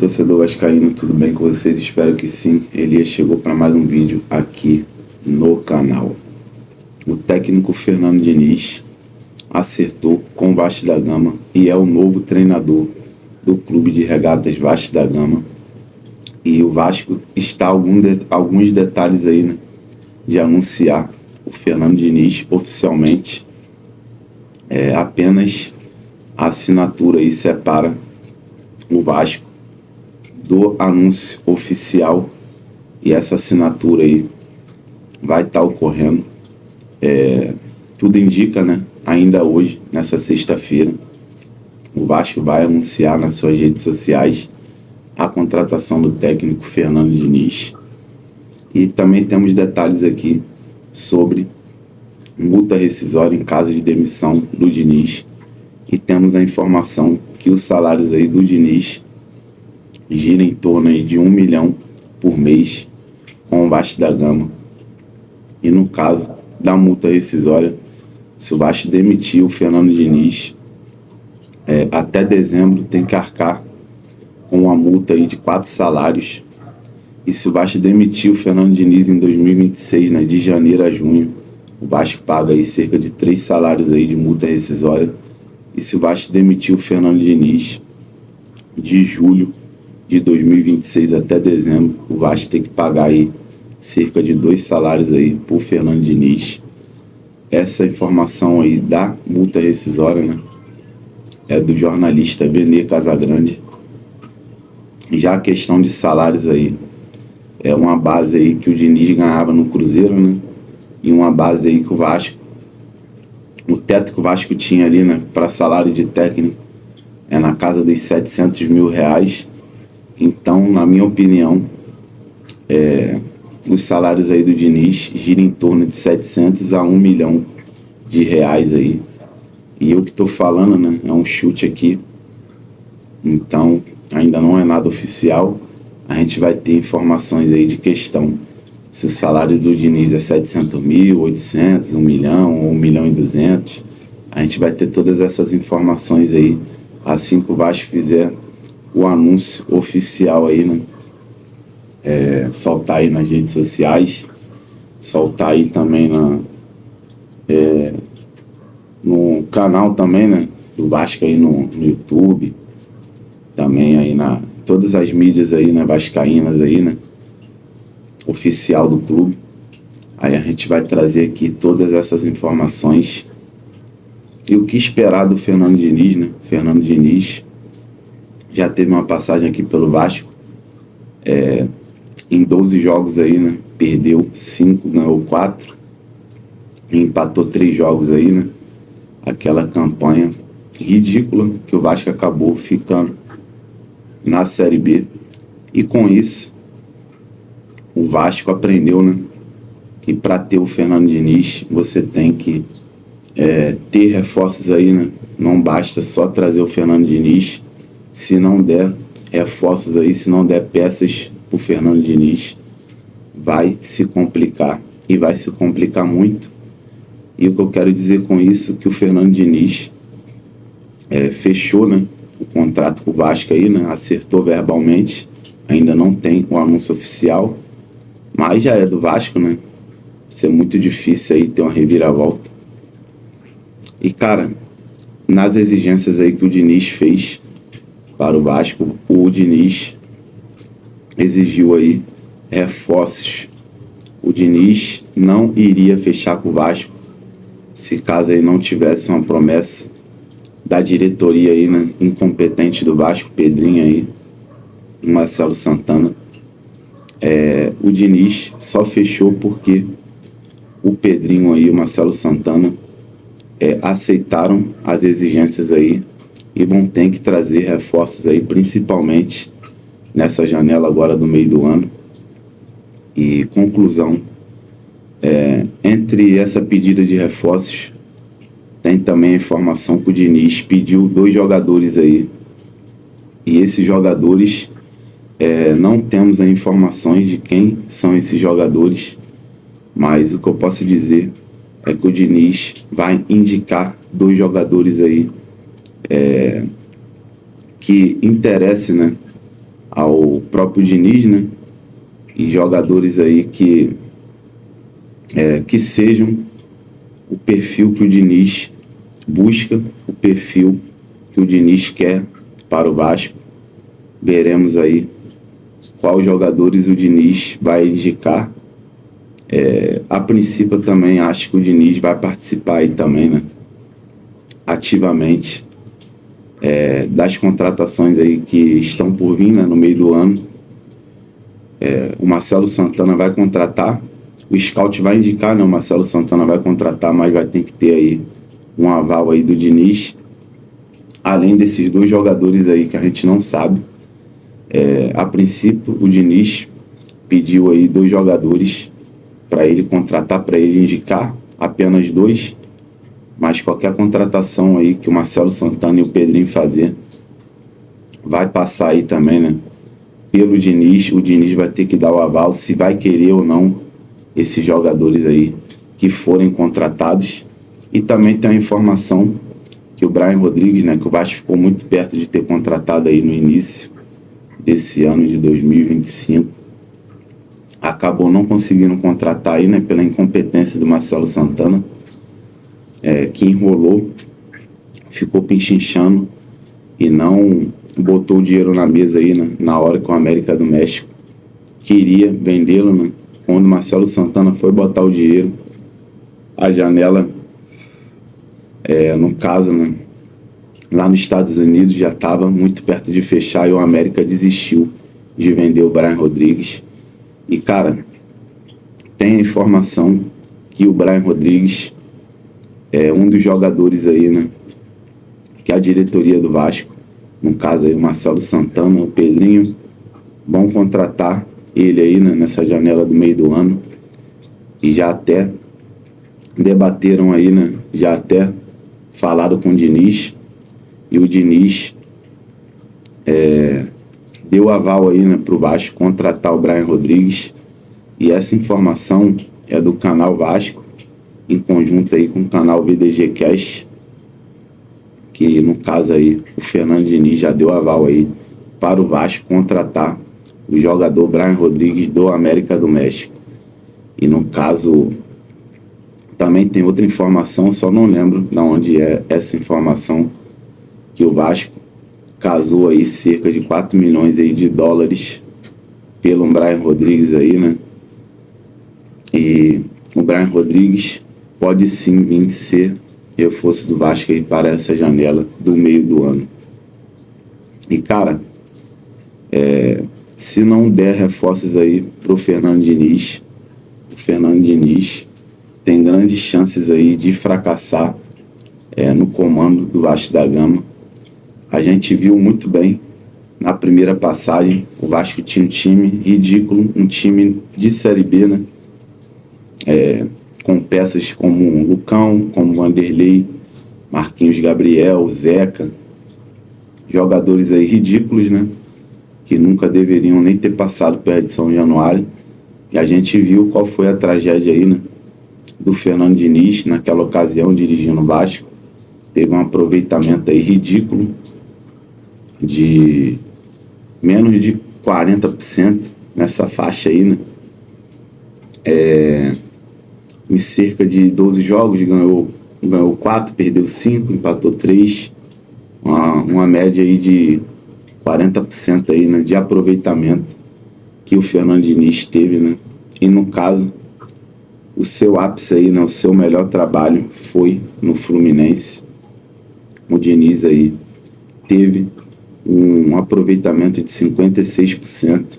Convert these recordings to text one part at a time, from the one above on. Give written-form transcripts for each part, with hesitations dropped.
torcedor vascaíno, tudo bem com vocês? Espero que sim. Elias chegou para mais um vídeo aqui no canal. O técnico Fernando Diniz acertou com o Vasco da Gama e é o novo treinador do Clube de Regatas Vasco da Gama. E o Vasco está alguns detalhes aí, né, de anunciar o Fernando Diniz oficialmente. Apenas a assinatura aí separa o Vasco do anúncio oficial, e essa assinatura aí vai estar ocorrendo, tudo indica, né, ainda hoje, nessa sexta-feira, o Vasco vai anunciar nas suas redes sociais a contratação do técnico Fernando Diniz. E também temos detalhes aqui sobre multa rescisória em caso de demissão do Diniz, e temos a informação que os salários aí do Diniz gira em torno aí de 1 milhão por mês com o Vasco da Gama. E no caso da multa rescisória, se o Vasco demitir o Fernando Diniz, até dezembro tem que arcar com uma multa aí de 4 salários. E se o Vasco demitir o Fernando Diniz em 2026, né, de janeiro a junho, o Vasco paga aí cerca de 3 salários aí de multa rescisória. E se o Vasco demitir o Fernando Diniz de julho de 2026 até dezembro, o Vasco tem que pagar aí cerca de 2 salários aí por Fernando Diniz. Essa informação aí da multa rescisória, né, é do jornalista Benê Casagrande. Já a questão de salários aí é uma base aí que o Diniz ganhava no Cruzeiro, né, e uma base aí que o teto que o Vasco tinha ali, né, para salário de técnico é na casa dos 700 mil reais. Então, na minha opinião, os salários aí do Diniz giram em torno de 700 a 1 milhão de reais aí. E eu que estou falando, né, é um chute aqui. Então, ainda não é nada oficial. A gente vai ter informações aí de questão se o salário do Diniz é 700 mil, 800, 1 milhão ou 1 milhão e 200. A gente vai ter todas essas informações aí assim que o Vasco fizer o anúncio oficial aí, né? Soltar aí nas redes sociais, soltar aí também no canal também, né, do Vasco aí no YouTube, também aí na todas as mídias aí, né, vascaínas aí, né, oficial do clube. Aí a gente vai trazer aqui todas essas informações e o que esperar do Fernando Diniz, né? Fernando Diniz já teve uma passagem aqui pelo Vasco, em 12 jogos aí, né, perdeu 5, ganhou 4, empatou 3 jogos aí, né, aquela campanha ridícula que o Vasco acabou ficando na Série B. E com isso o Vasco aprendeu, né, que para ter o Fernando Diniz você tem que ter reforços aí, né? Não basta só trazer o Fernando Diniz. Se não der reforços aí, se não der peças pro Fernando Diniz, vai se complicar, e vai se complicar muito. E o que eu quero dizer com isso é que o Fernando Diniz fechou, né, o contrato com o Vasco aí, né, acertou verbalmente. Ainda não tem o anúncio oficial, mas já é do Vasco, né? Vai ser muito difícil aí ter uma reviravolta. E cara, nas exigências aí que o Diniz fez para o Vasco, o Diniz exigiu aí reforços. O Diniz não iria fechar com o Vasco se caso aí não tivesse uma promessa da diretoria aí, né, incompetente do Vasco, Pedrinho aí, Marcelo Santana. O Diniz só fechou porque o Pedrinho aí, o Marcelo Santana, aceitaram as exigências aí e vão ter que trazer reforços aí, principalmente nessa janela agora do meio do ano. E conclusão, entre essa pedida de reforços, tem também a informação que o Diniz pediu 2 jogadores aí, e esses jogadores, não temos as informações de quem são esses jogadores, mas o que eu posso dizer é que o Diniz vai indicar 2 jogadores aí que interesse, né, ao próprio Diniz, né? E jogadores aí que sejam o perfil que o Diniz busca, o perfil que o Diniz quer para o Vasco. Veremos aí quais jogadores o Diniz vai indicar. A princípio, eu também acho que o Diniz vai participar aí também, né? Ativamente das contratações aí que estão por vir, né, no meio do ano. O Marcelo Santana vai contratar, o scout vai indicar, né, o Marcelo Santana vai contratar, mas vai ter que ter aí um aval aí do Diniz, além desses 2 jogadores aí que a gente não sabe. A princípio, o Diniz pediu aí 2 jogadores para ele contratar, para ele indicar, apenas 2, mas qualquer contratação aí que o Marcelo Santana e o Pedrinho fazer, vai passar aí também, né, pelo Diniz. O Diniz vai ter que dar o aval se vai querer ou não esses jogadores aí que forem contratados. E também tem a informação que o Brian Rodrigues, né, que o Vasco ficou muito perto de ter contratado aí no início desse ano de 2025, acabou não conseguindo contratar aí, né, pela incompetência do Marcelo Santana, que enrolou, ficou pinchinchando e não botou o dinheiro na mesa aí, né, na hora que o América do México queria vendê-lo, né. Quando o Marcelo Santana foi botar o dinheiro, a janela, no caso, né, lá nos Estados Unidos já estava muito perto de fechar e o América desistiu de vender o Brian Rodrigues. E, cara, tem a informação que o Brian Rodrigues é um dos jogadores aí, né, que a diretoria do Vasco, no caso aí o Marcelo Santana, o Pedrinho, vão contratar ele aí, né, nessa janela do meio do ano. E já até debateram aí, né, já até falaram com o Diniz, e o Diniz deu aval aí, né, para o Vasco contratar o Brian Rodrigues. E essa informação é do canal Vasco, em conjunto aí com o canal VDG Cash, que no caso aí o Fernando Diniz já deu aval aí para o Vasco contratar o jogador Brian Rodrigues do América do México. E no caso também tem outra informação, só não lembro de onde é essa informação, que o Vasco casou aí cerca de 4 milhões aí de dólares pelo Brian Rodrigues aí, né? E o Brian Rodrigues pode sim vir ser reforço do Vasco aí para essa janela do meio do ano. E, cara, se não der reforços aí pro Fernando Diniz, o Fernando Diniz tem grandes chances aí de fracassar no comando do Vasco da Gama. A gente viu muito bem na primeira passagem, o Vasco tinha um time ridículo, um time de Série B, né? Com peças como Lucão, como Vanderlei, Marquinhos Gabriel, Zeca, jogadores aí ridículos, né? Que nunca deveriam nem ter passado perto de São Januário. E a gente viu qual foi a tragédia aí, né, do Fernando Diniz naquela ocasião dirigindo o Vasco. Teve um aproveitamento aí ridículo de menos de 40% nessa faixa aí, né? Em cerca de 12 jogos ganhou 4, perdeu 5, empatou 3, uma média aí de 40% aí, né, de aproveitamento que o Fernando Diniz teve, né? E no caso, o seu ápice aí, né, o seu melhor trabalho foi no Fluminense. O Diniz aí teve um aproveitamento de 56%.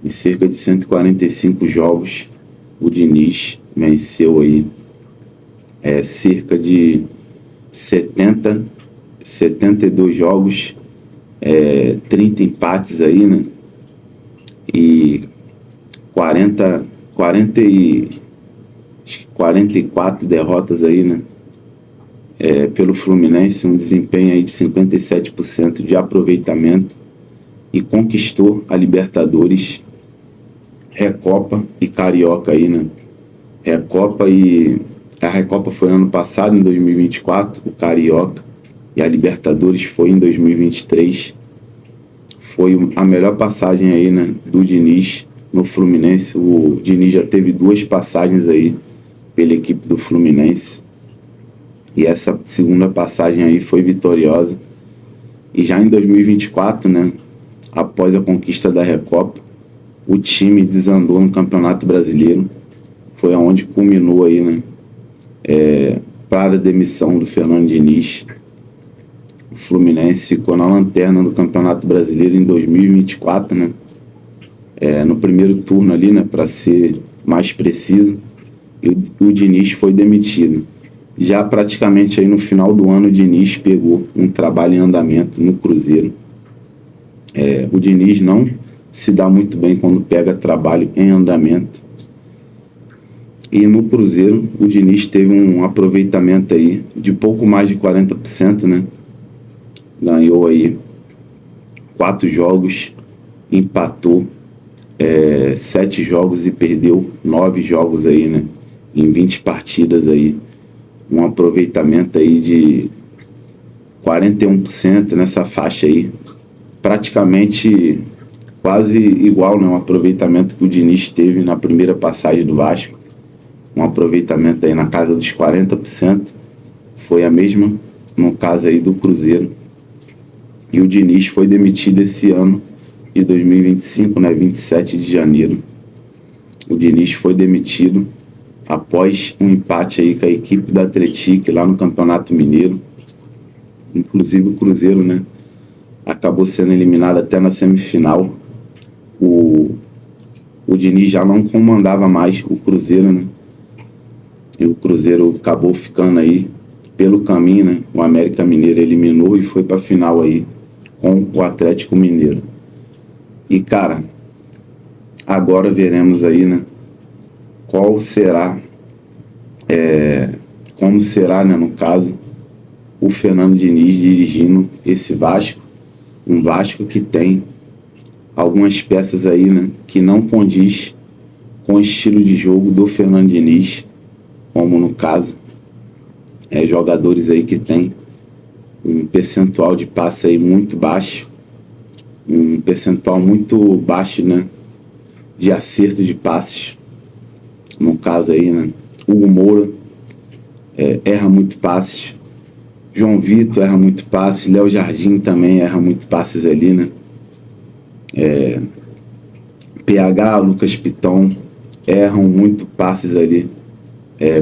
Em cerca de 145 jogos, o Diniz venceu aí cerca de 72 jogos, 30 empates aí, né? E 44 derrotas aí, né? Pelo Fluminense, um desempenho aí de 57% de aproveitamento, e conquistou a Libertadores, Recopa e Carioca aí, né? A Recopa foi ano passado, em 2024, o Carioca e a Libertadores foi em 2023. foi a melhor passagem aí, né, do Diniz no Fluminense. O Diniz já teve 2 passagens aí pela equipe do Fluminense. E essa segunda passagem aí foi vitoriosa. E já em 2024, né, após a conquista da Recopa, o time desandou no Campeonato Brasileiro. Foi aonde culminou aí, né, para a demissão do Fernando Diniz. O Fluminense ficou na lanterna do Campeonato Brasileiro em 2024, né, no primeiro turno ali, né, para ser mais preciso. E o Diniz foi demitido. Já praticamente aí no final do ano, o Diniz pegou um trabalho em andamento no Cruzeiro. O Diniz não se dá muito bem quando pega trabalho em andamento. E no Cruzeiro, o Diniz teve um aproveitamento aí de pouco mais de 40%, né? Ganhou aí 4 jogos, empatou 7 jogos e perdeu 9 jogos aí, né? Em 20 partidas aí. Um aproveitamento aí de 41% nessa faixa aí. Praticamente quase igual, né? Um aproveitamento que o Diniz teve na primeira passagem do Vasco. Um aproveitamento aí na casa dos 40%. Foi a mesma no caso aí do Cruzeiro. E o Diniz foi demitido esse ano de 2025, né? 27 de janeiro. O Diniz foi demitido após um empate aí com a equipe da Atlético lá no Campeonato Mineiro. Inclusive o Cruzeiro, né, acabou sendo eliminado até na semifinal. O Diniz já não comandava mais o Cruzeiro, né? E o Cruzeiro acabou ficando aí pelo caminho, né? O América Mineiro eliminou e foi para a final aí com o Atlético Mineiro. E, cara, agora veremos aí, né, qual será, como será, né, no caso, o Fernando Diniz dirigindo esse Vasco. Um Vasco que tem algumas peças aí, né, que não condiz com o estilo de jogo do Fernando Diniz, como no caso, jogadores aí que tem um percentual de passe aí muito baixo, um percentual muito baixo, né, de acerto de passes. No caso aí, né, Hugo Moura erra muito passes, João Vitor erra muito passes, Léo Jardim também erra muito passes ali, né? PH, Lucas Piton erram muito passes ali,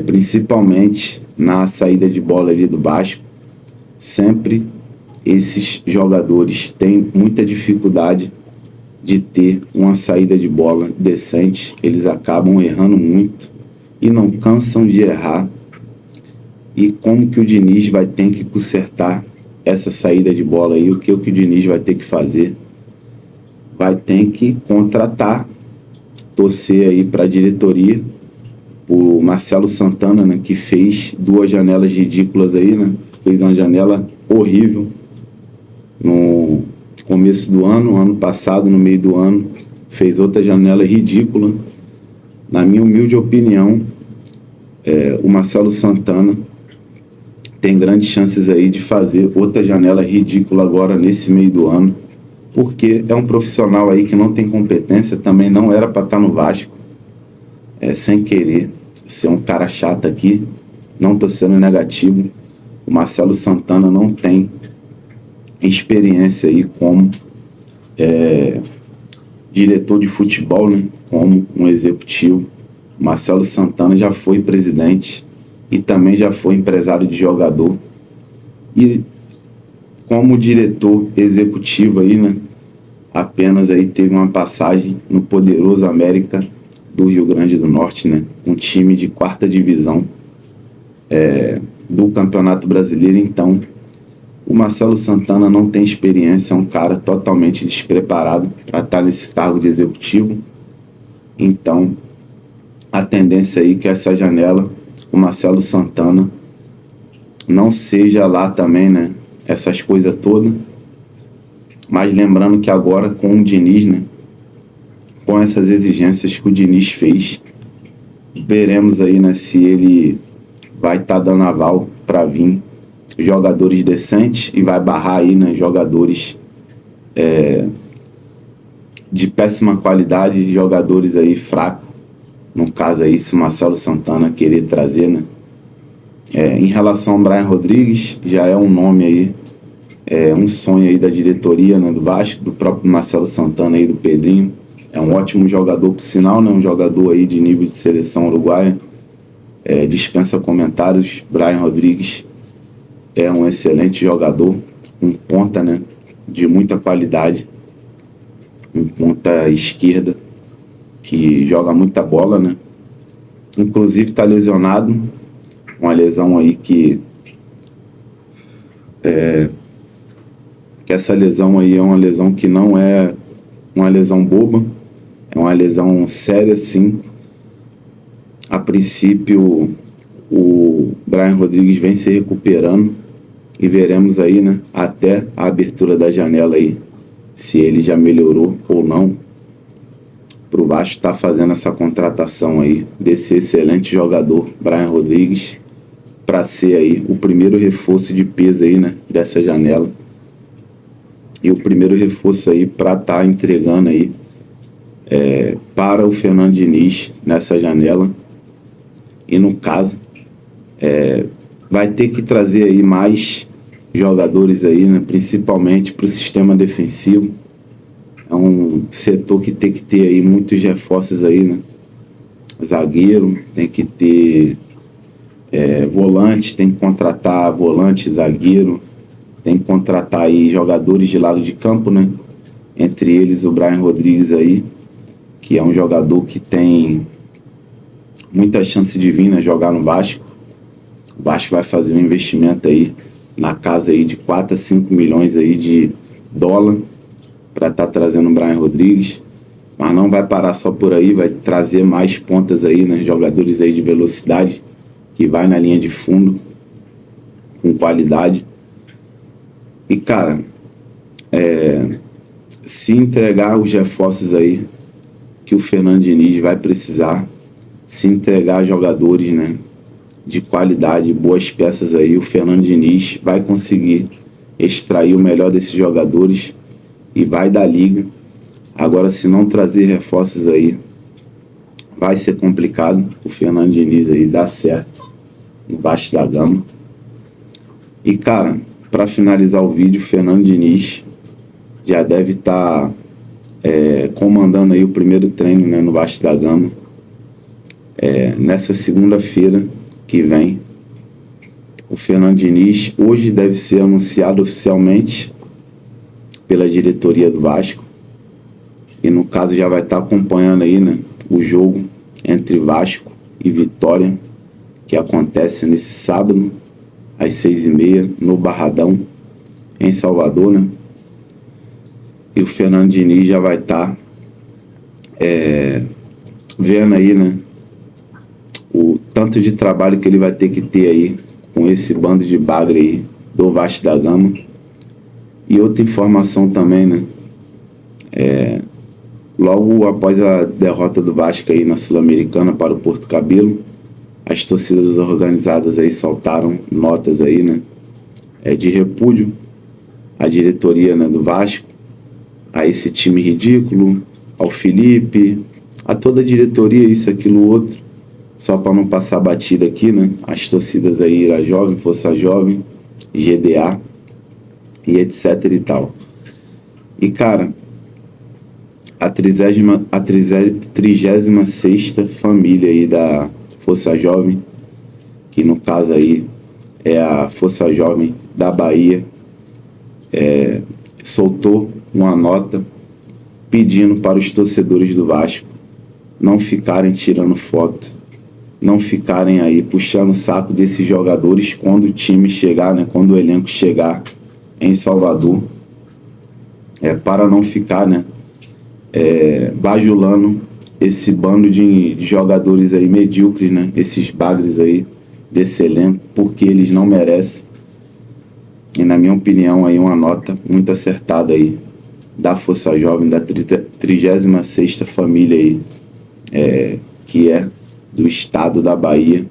principalmente na saída de bola ali do Vasco. Sempre esses jogadores têm muita dificuldade de ter uma saída de bola decente. Eles acabam errando muito e não cansam de errar. E como que o Diniz vai ter que consertar essa saída de bola aí? O que o Diniz vai ter que fazer? Vai ter que contratar, torcer aí para a diretoria, o Marcelo Santana, né, que fez 2 janelas ridículas aí, né? Fez uma janela horrível no começo do ano passado, no meio do ano, fez outra janela ridícula. Na minha humilde opinião, o Marcelo Santana tem grandes chances aí de fazer outra janela ridícula agora nesse meio do ano, porque é um profissional aí que não tem competência, também não era para estar no Vasco, sem querer ser um cara chato aqui, não tô sendo negativo. O Marcelo Santana não tem experiência aí como diretor de futebol, né? Como um executivo. O Marcelo Santana já foi presidente e também já foi empresário de jogador. E como diretor executivo aí, né, apenas aí teve uma passagem no poderoso América do Rio Grande do Norte, né? Um time de 4ª divisão do Campeonato Brasileiro. Então, o Marcelo Santana não tem experiência, é um cara totalmente despreparado para estar nesse cargo de executivo. Então, a tendência aí é que essa janela, o Marcelo Santana não seja lá também, né, essas coisas todas. Mas lembrando que agora com o Diniz, né, com essas exigências que o Diniz fez, veremos aí, né, se ele vai estar dando aval para vir jogadores decentes e vai barrar aí, né, jogadores de péssima qualidade, jogadores aí fracos. No caso aí, se o Marcelo Santana querer trazer, né? Em relação ao Brian Rodrigues, já é um nome aí, um sonho aí da diretoria, né, do Vasco, do próprio Marcelo Santana aí, do Pedrinho. É um ótimo jogador, por sinal, né? Um jogador aí de nível de seleção uruguaia. Dispensa comentários. Brian Rodrigues é um excelente jogador, um ponta, né, de muita qualidade, um ponta esquerda que joga muita bola, né? Inclusive está lesionado, uma lesão aí que essa lesão aí é uma lesão que não é uma lesão boba, é uma lesão séria, sim. A princípio, o Brian Rodrigues vem se recuperando e veremos aí, né, até a abertura da janela aí, se ele já melhorou ou não, para o Vasco estar fazendo essa contratação aí desse excelente jogador, Brian Rodrigues, para ser aí o primeiro reforço de peso aí, né, dessa janela. E o primeiro reforço aí para estar entregando aí para o Fernando Diniz nessa janela. E no caso, vai ter que trazer aí mais jogadores aí, né, principalmente para o sistema defensivo. É um setor que tem que ter aí muitos reforços aí, né? Zagueiro, tem que ter volante, tem que contratar volante, zagueiro, tem que contratar aí jogadores de lado de campo, né? Entre eles o Brian Rodrigues aí, que é um jogador que tem muita chance de vir, né, jogar no Vasco. O Vasco vai fazer um investimento aí na casa aí de 4 a 5 milhões aí de dólar para estar trazendo o Brian Rodrigues, mas não vai parar só por aí, vai trazer mais pontas aí, né, jogadores aí de velocidade, que vai na linha de fundo, com qualidade. E cara, se entregar os reforços aí que o Fernando Diniz vai precisar, se entregar jogadores, né, de qualidade, boas peças aí, o Fernando Diniz vai conseguir extrair o melhor desses jogadores e vai dar liga. Agora, se não trazer reforços aí, vai ser complicado o Fernando Diniz aí dar certo no Vasco da Gama. E cara, para finalizar o vídeo, o Fernando Diniz já deve estar comandando aí o primeiro treino, né, no Vasco da Gama, nessa segunda-feira que vem. O Fernando Diniz hoje deve ser anunciado oficialmente pela diretoria do Vasco, e no caso já vai estar acompanhando aí, né, o jogo entre Vasco e Vitória, que acontece nesse sábado às 6h30 no Barradão, em Salvador, né? E o Fernando Diniz já vai estar vendo aí, né, o tanto de trabalho que ele vai ter que ter aí com esse bando de bagre aí do Vasco da Gama. E outra informação também, né, logo após a derrota do Vasco aí na Sul-Americana para o Porto Cabelo, as torcidas organizadas aí soltaram notas aí, né, de repúdio à diretoria, né, do Vasco, a esse time ridículo, ao Felipe, a toda a diretoria, isso, aquilo, outro, só para não passar batida aqui, né, as torcidas aí, Ira Jovem, Força Jovem, GDA e etc e tal. E cara, a 36ª família aí da Força Jovem, que no caso aí é a Força Jovem da Bahia, soltou uma nota pedindo para os torcedores do Vasco não ficarem tirando foto, não ficarem aí puxando o saco desses jogadores quando o time chegar, né, quando o elenco chegar em Salvador, para não ficar, né, bajulando esse bando de jogadores aí medíocres, né, esses bagres aí desse elenco, porque eles não merecem. E na minha opinião aí uma nota muito acertada aí da Força Jovem, da 36ª família aí, que é do estado da Bahia.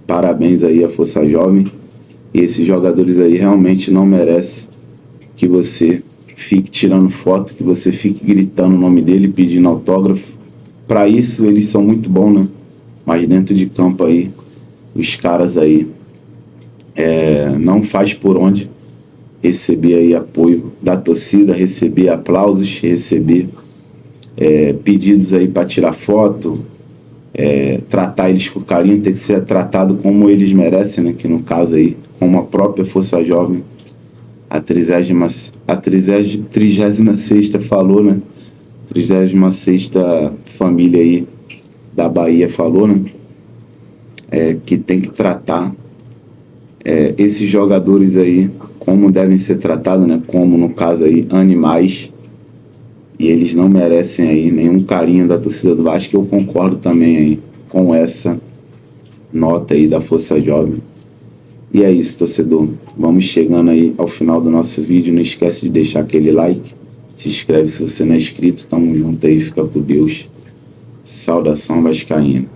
Parabéns aí à Força Jovem. E esses jogadores aí realmente não merecem que você fique tirando foto, que você fique gritando o nome dele, pedindo autógrafo. Para isso eles são muito bons, né? Mas dentro de campo aí, os caras aí não faz por onde receber aí apoio da torcida, receber aplausos, receber pedidos aí para tirar foto, tratar eles com carinho, tem que ser tratado como eles merecem, né? Que no caso aí, como a própria Força Jovem, a 36ª falou, né? 36ª família aí da Bahia falou, né? Que tem que tratar esses jogadores aí como devem ser tratados, né? Como no caso aí, animais. E eles não merecem aí nenhum carinho da torcida do Vasco. Eu concordo também aí com essa nota aí da Força Jovem. E é isso, torcedor. Vamos chegando aí ao final do nosso vídeo. Não esquece de deixar aquele like. Se inscreve se você não é inscrito. Tamo junto aí. Fica com Deus. Saudação vascaína.